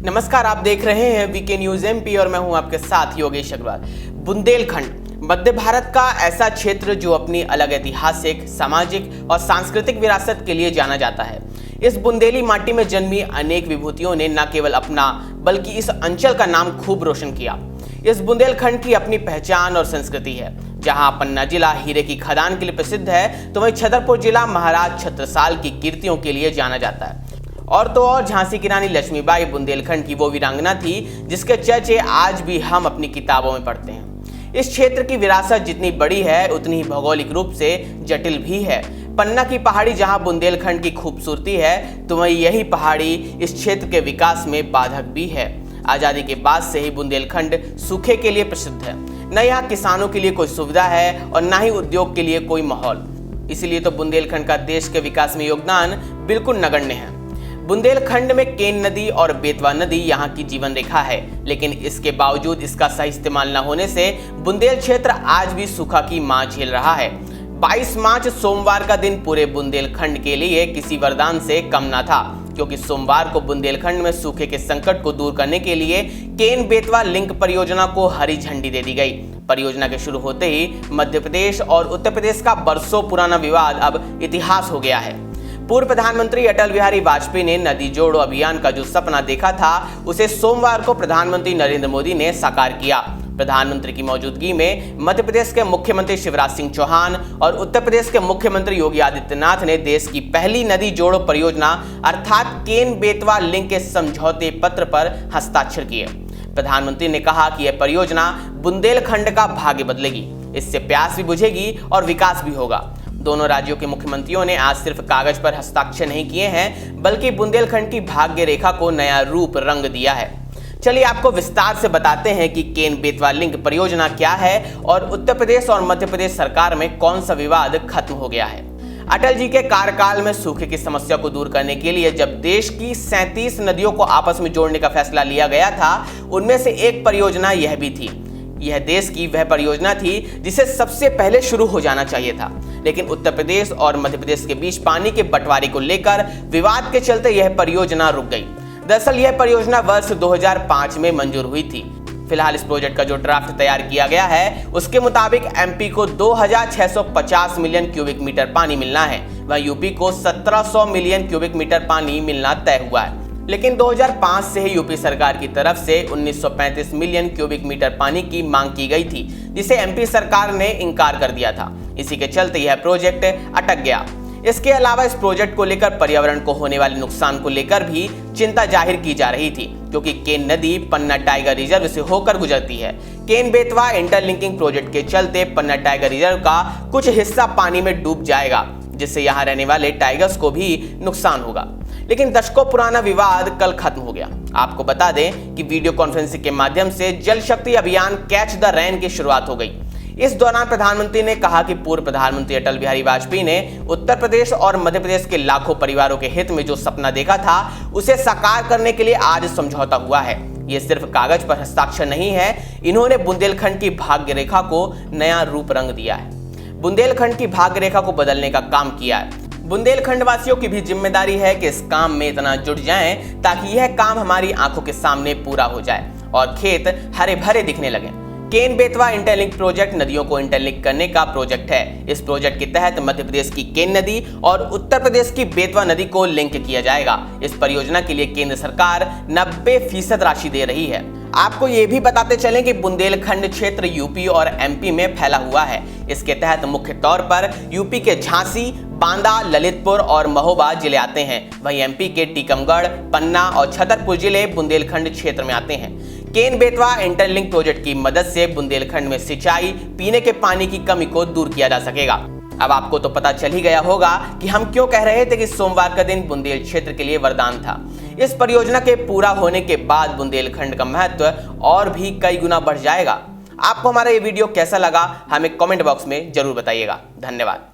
नमस्कार, आप देख रहे हैं वीके न्यूज एमपी और मैं हूं आपके साथ योगेश अग्रवाल। बुंदेलखंड मध्य भारत का ऐसा क्षेत्र जो अपनी अलग ऐतिहासिक, सामाजिक और सांस्कृतिक विरासत के लिए जाना जाता है। इस बुंदेली माटी में जन्मी अनेक विभूतियों ने न केवल अपना बल्कि इस अंचल का नाम खूब रोशन किया। इस बुंदेलखंड की अपनी पहचान और संस्कृति है। जहां पन्ना जिला हीरे की खदान के लिए प्रसिद्ध है, तो वहीं छतरपुर जिला महाराज छत्रसाल की कीर्तियों के लिए जाना जाता है। और तो और झांसी की रानी लक्ष्मीबाई बुंदेलखंड की वो वीरांगना थी जिसके चर्चे आज भी हम अपनी किताबों में पढ़ते हैं। इस क्षेत्र की विरासत जितनी बड़ी है उतनी ही भौगोलिक रूप से जटिल भी है। पन्ना की पहाड़ी जहां बुंदेलखंड की खूबसूरती है, तो वहीं यही पहाड़ी इस क्षेत्र के विकास में बाधक भी है। आजादी के बाद से ही बुंदेलखंड सूखे के लिए प्रसिद्ध है। न यहाँ किसानों के लिए कोई सुविधा है और न ही उद्योग के लिए कोई माहौल। इसीलिए तो बुंदेलखंड का देश के विकास में योगदान बिल्कुल नगण्य है। बुंदेलखंड में केन नदी और बेतवा नदी यहाँ की जीवन रेखा है, लेकिन इसके बावजूद इसका सही इस्तेमाल न होने से बुंदेल क्षेत्र आज भी सूखा की मार झेल रहा है। 22 मार्च सोमवार का दिन पूरे बुंदेलखंड के लिए किसी वरदान से कम न था, क्योंकि सोमवार को बुंदेलखंड में सूखे के संकट को दूर करने के लिए केन बेतवा लिंक परियोजना को हरी झंडी दे दी गई। परियोजना के शुरू होते ही मध्य प्रदेश और उत्तर प्रदेश का बरसों पुराना विवाद अब इतिहास हो गया है। पूर्व प्रधानमंत्री अटल बिहारी वाजपेयी ने नदी जोड़ो अभियान का जो सपना देखा था, उसे सोमवार को प्रधानमंत्री नरेंद्र मोदी ने साकार किया। प्रधानमंत्री की मौजूदगी में मध्य प्रदेश के मुख्यमंत्री शिवराज सिंह चौहान और उत्तर प्रदेश के मुख्यमंत्री योगी आदित्यनाथ ने देश की पहली नदी जोड़ो परियोजना अर्थात केन बेतवा लिंक के समझौते पत्र पर हस्ताक्षर किए। प्रधानमंत्री ने कहा कि यह परियोजना बुंदेलखंड का भाग्य बदलेगी, इससे प्यास भी बुझेगी और विकास भी होगा। दोनों राज्यों के मुख्यमंत्रियों ने आज सिर्फ कागज पर हस्ताक्षर नहीं किए हैं, बल्कि बुंदेलखंड की भाग्य रेखा को नया रूप रंग दिया है। चलिए आपको विस्तार से बताते हैं कि केन बेतवा लिंक परियोजना क्या है और उत्तर प्रदेश और मध्य प्रदेश सरकार में कौन सा विवाद खत्म हो गया है। अटल जी के कार्यकाल में सूखे की समस्या को दूर करने के लिए जब देश की 37 नदियों को आपस में जोड़ने का फैसला लिया गया था, उनमें से एक परियोजना यह भी थी। यह देश की वह परियोजना थी जिसे सबसे पहले शुरू हो जाना चाहिए था, लेकिन उत्तर प्रदेश और मध्य प्रदेश के बीच पानी के बंटवारे को लेकर विवाद के चलते यह परियोजना रुक गई। दरअसल यह परियोजना वर्ष 2005 में मंजूर हुई थी। फिलहाल इस प्रोजेक्ट का जो ड्राफ्ट तैयार किया गया है, उसके मुताबिक एमपी को 2650 मिलियन क्यूबिक मीटर पानी मिलना है, वहीं यूपी को 1700 मिलियन क्यूबिक मीटर पानी मिलना तय हुआ है। लेकिन 2005 से ही यूपी सरकार की तरफ से 1935 मिलियन क्यूबिक मीटर पानी की मांग की गई थी, जिसे एमपी सरकार ने इनकार कर दिया था। इसी के चलते यह प्रोजेक्ट अटक गया। इसके अलावा इस प्रोजेक्ट को लेकर पर्यावरण को होने वाले नुकसान को लेकर भी चिंता जाहिर की जा रही थी, क्योंकि केन नदी पन्ना टाइगर रिजर्व से होकर गुजरती है। केन बेतवा इंटरलिंकिंग प्रोजेक्ट के चलते पन्ना टाइगर रिजर्व का कुछ हिस्सा पानी में डूब जाएगा, जिससे यहाँ रहने वाले टाइगर्स को भी नुकसान होगा। लेकिन दशकों पुराना विवाद कल खत्म हो गया। आपको बता दें कि वीडियो कॉन्फ्रेंसिंग के माध्यम से जल शक्ति अभियान कैच द रेन की शुरुआत हो गई। इस दौरान प्रधानमंत्री ने कहा कि पूर्व प्रधानमंत्री अटल बिहारी वाजपेयी ने उत्तर प्रदेश और मध्य प्रदेश के लाखों परिवारों के हित में जो सपना देखा था, उसे साकार करने के लिए आज समझौता हुआ है। ये सिर्फ कागज पर हस्ताक्षर नहीं है, इन्होंने बुंदेलखंड की भाग्य रेखा को नया रूप रंग दिया है। बुंदेलखंड की भाग्य रेखा को बदलने का काम किया है। बुंदेलखंड वासियों की भी जिम्मेदारी है कि इस काम में इतना जुट जाएं ताकि यह काम हमारी आंखों के सामने पूरा हो जाए और खेत हरे भरे दिखने लगे। केन बेतवा इंटरलिंक प्रोजेक्ट नदियों को इंटरलिंक करने का प्रोजेक्ट है। इस प्रोजेक्ट के तहत मध्य प्रदेश की केन नदी और उत्तर प्रदेश की बेतवा नदी को लिंक किया जाएगा। इस परियोजना के लिए केंद्र सरकार 90% राशि दे रही है। आपको ये भी बताते चलें कि बुंदेलखंड क्षेत्र यूपी और एमपी में फैला हुआ है। इसके तहत मुख्य तौर पर यूपी के झांसी, बांदा, ललितपुर और महोबा जिले आते हैं, वहीं एमपी के टीकमगढ़, पन्ना और छतरपुर जिले बुंदेलखंड क्षेत्र में आते हैं। केन बेतवा इंटरलिंक प्रोजेक्ट की मदद से बुंदेलखंड में सिंचाई, पीने के पानी की कमी को दूर किया जा सकेगा। अब आपको तो पता चल ही गया होगा कि हम क्यों कह रहे थे कि सोमवार का दिन बुंदेल क्षेत्र के लिए वरदान था। इस परियोजना के पूरा होने के बाद बुंदेलखंड का महत्व और भी कई गुना बढ़ जाएगा। आपको हमारा ये वीडियो कैसा लगा, हमें कमेंट बॉक्स में जरूर बताइएगा। धन्यवाद।